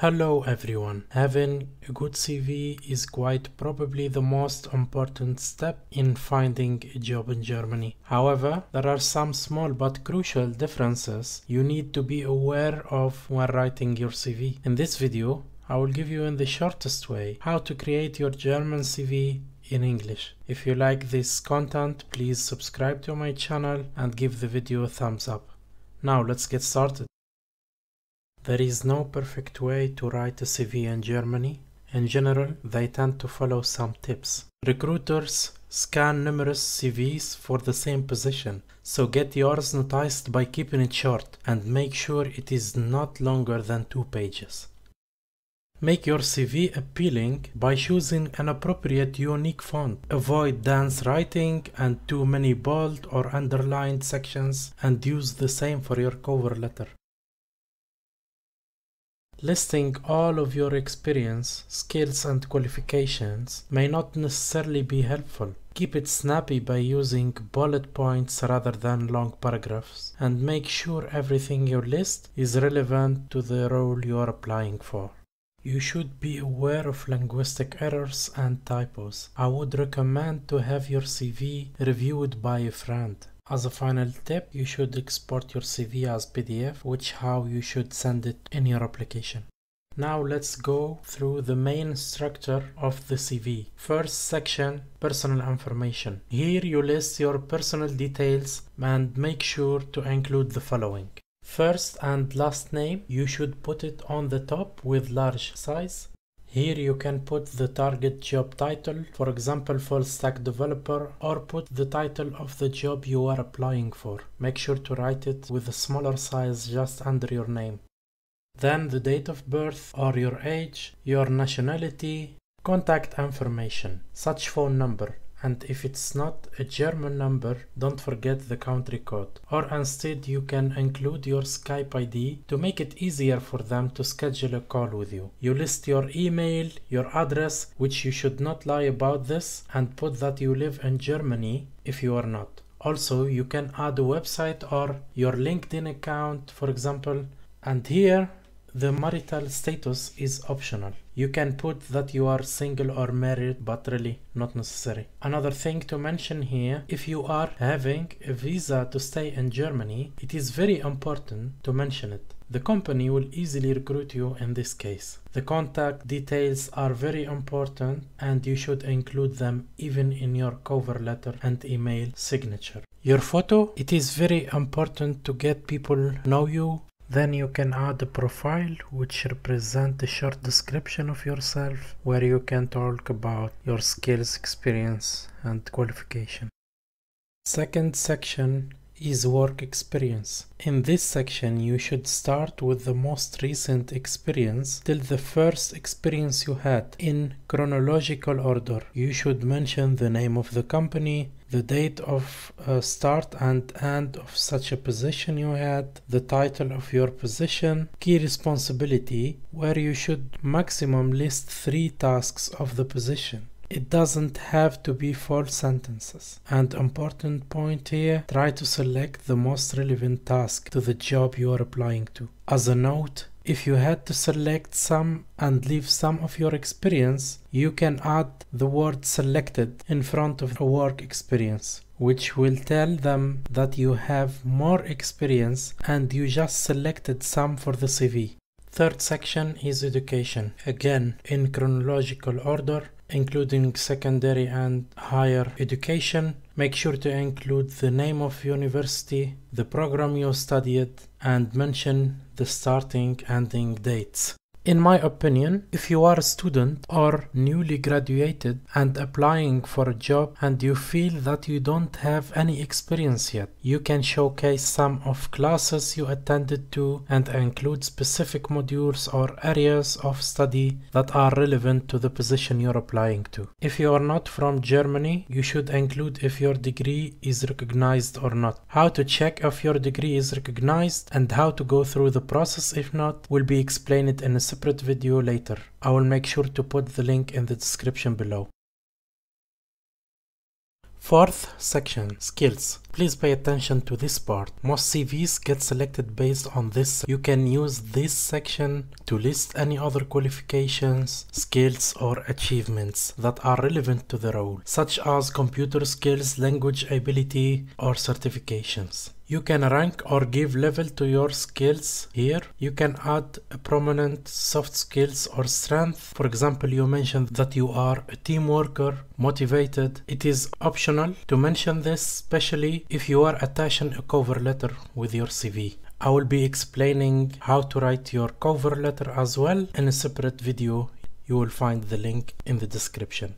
Hello everyone. Having a good CV is quite probably the most important step in finding a job in Germany. However, there are some small but crucial differences you need to be aware of when writing your CV. In this video, I will give you in the shortest way how to create your German CV in English. If you like this content, please subscribe to my channel and give the video a thumbs up. Now let's get started. There is no perfect way to write a CV in Germany. In general, they tend to follow some tips. Recruiters scan numerous CVs for the same position, so get yours noticed by keeping it short and make sure it is not longer than 2 pages. Make your CV appealing by choosing an appropriate unique font. Avoid dense writing and too many bold or underlined sections, and use the same for your cover letter. Listing all of your experience, skills and qualifications may not necessarily be helpful. Keep it snappy by using bullet points rather than long paragraphs, and make sure everything you list is relevant to the role you are applying for. You should be aware of linguistic errors and typos. I would recommend to have your CV reviewed by a friend. As a final tip, you should export your CV as PDF, which how you should send it in your application. Now let's go through the main structure of the CV. First section, personal information. Here you list your personal details and make sure to include the following. First and last name, you should put it on the top with large size. Here you can put the target job title, for example full stack developer, or put the title of the job you are applying for. Make sure to write it with a smaller size just under your name. Then the date of birth or your age, your nationality, contact information, such phone number, and if it's not a German number, don't forget the country code. Or instead you can include your Skype ID to make it easier for them to schedule a call with you. You list your email, your address, which you should not lie about this, and put that you live in Germany if you are not. Also, you can add a website or your LinkedIn account, for example, and here the marital status is optional. You can put that you are single or married, but really not necessary. Another thing to mention here, if you are having a visa to stay in Germany, it is very important to mention it. The company will easily recruit you in this case. The contact details are very important and you should include them even in your cover letter and email signature. Your photo, it is very important to get people know you. Then you can add a profile which represents a short description of yourself where you can talk about your skills, experience and qualification. Second section is work experience. In this section you should start with the most recent experience till the first experience you had in chronological order. You should mention the name of the company, the date of start and end of such a position you had, the title of your position, key responsibility, where you should maximum list 3 tasks of the position. It doesn't have to be full sentences. And important point here, try to select the most relevant task to the job you are applying to. As a note, if you had to select some and leave some of your experience, you can add the word selected in front of the work experience, which will tell them that you have more experience and you just selected some for the CV. Third section is education. Again, in chronological order, including secondary and higher education. Make sure to include the name of university, the program you studied, and mention the starting and ending dates. In my opinion, if you are a student or newly graduated and applying for a job and you feel that you don't have any experience yet, you can showcase some of classes you attended to and include specific modules or areas of study that are relevant to the position you're applying to. If you are not from Germany, you should include if your degree is recognized or not. How to check if your degree is recognized and how to go through the process if not will be explained in a separate video later. I will make sure to put the link in the description below. Fourth section, skills. Please pay attention to this part. Most CVs get selected based on this. You can use this section to list any other qualifications, skills or achievements that are relevant to the role, such as computer skills, language ability or certifications. You can rank or give level to your skills here. You can add a prominent soft skills or strength. For example, you mentioned that you are a team worker, motivated. It is optional to mention this, especially if you are attaching a cover letter with your CV. I will be explaining how to write your cover letter as well in a separate video. You will find the link in the description.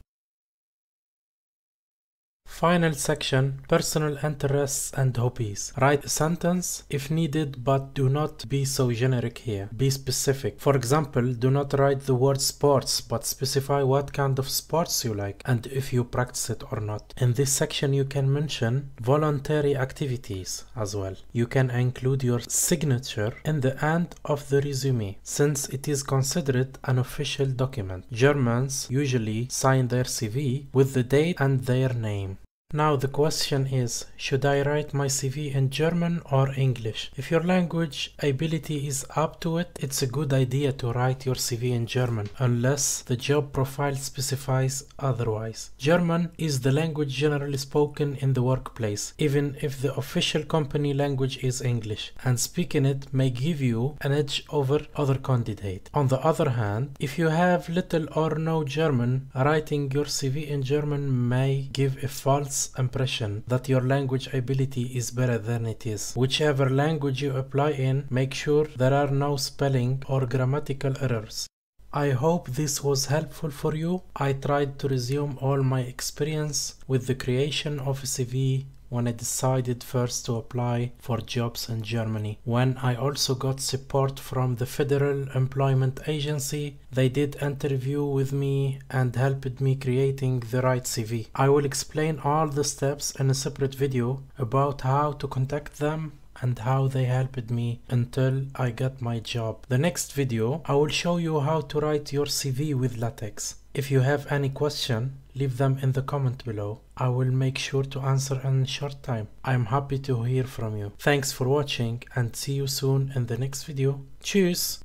Final section, personal interests and hobbies. Write a sentence if needed, but do not be so generic here. Be specific. For example, do not write the word sports, but specify what kind of sports you like and if you practice it or not. In this section, you can mention voluntary activities as well. You can include your signature in the end of the resume, since it is considered an official document. Germans usually sign their CV with the date and their name. Now the question is, should I write my CV in German or English? If your language ability is up to it, it's a good idea to write your CV in German, unless the job profile specifies otherwise. German is the language generally spoken in the workplace, even if the official company language is English, and speaking it may give you an edge over other candidates. On the other hand, if you have little or no German, writing your CV in German may give a false impression that your language ability is better than it is. Whichever language you apply in, make sure there are no spelling or grammatical errors. I hope this was helpful for you. I tried to resume all my experience with the creation of a CV when I decided first to apply for jobs in Germany. When I also got support from the Federal Employment Agency, they did interview with me and helped me creating the right CV. I will explain all the steps in a separate video about how to contact them and how they helped me until I got my job. The next video, I will show you how to write your CV with LaTeX. If you have any question, leave them in the comment below. I will make sure to answer in a short time. I am happy to hear from you. Thanks for watching and see you soon in the next video. Tschüss!